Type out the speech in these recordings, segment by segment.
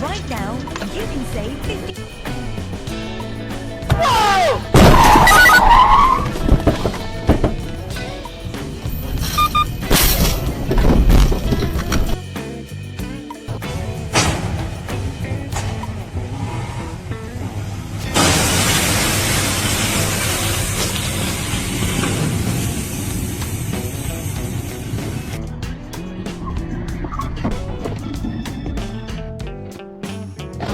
Right now, you can save 50.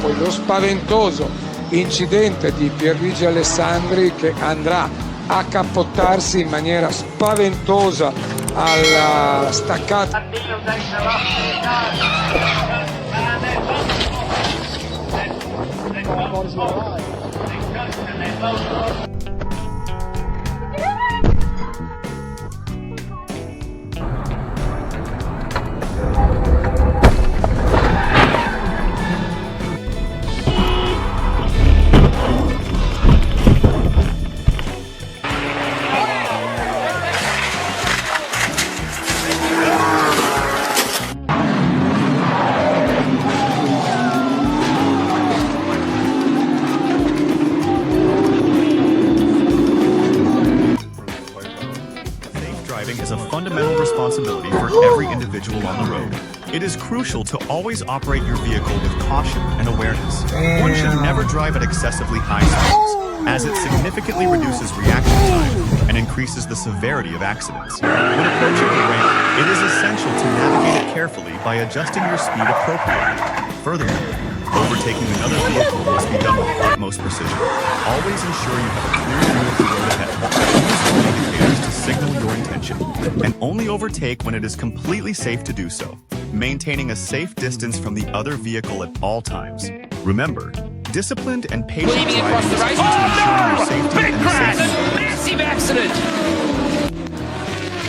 Poi lo spaventoso incidente di Pierluigi Alessandri che andrà a cappottarsi in maniera spaventosa alla staccata. Driving is a fundamental responsibility for every individual on the road. It is crucial to always operate your vehicle with caution and awareness. One should never drive at excessively high speeds, as it significantly reduces reaction time and increases the severity of accidents. When approaching a ramp, it is essential to navigate it carefully by adjusting your speed appropriately. Furthermore, overtaking another vehicle must be done with utmost precision. Always ensure you have a clear view of the road ahead. Use warning indicators to signal your intention, and only overtake when it is completely safe to do so, maintaining a safe distance from the other vehicle at all times. Remember, disciplined and patient driving is key to ensuring your safety and the safety of others. Massive accident!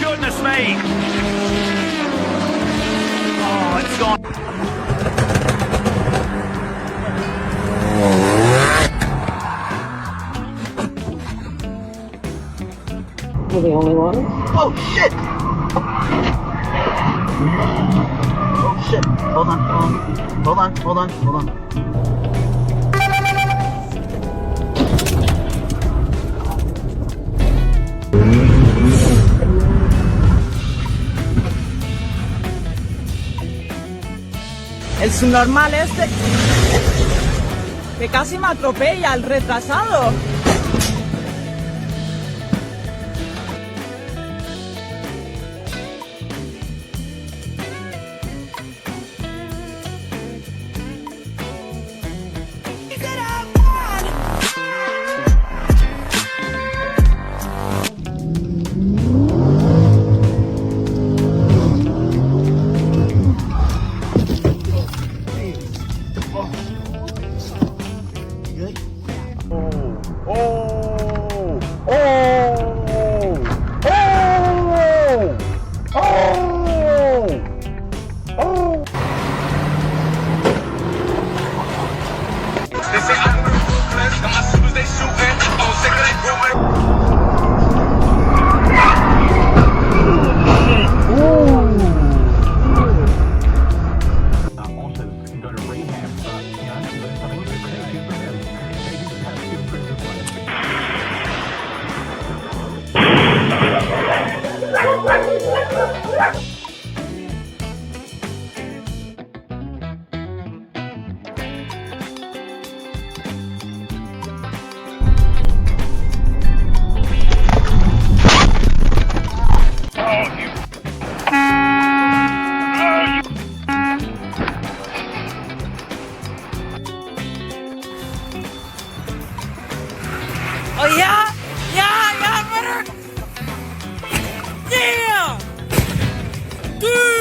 Goodness me! Oh, it's gone. We're the only ones? Oh shit! Oh shit! Hold on. El subnormal este que casi me atropella, el retrasado. Oh yeah? Yeah, brother! Yeah! Dude!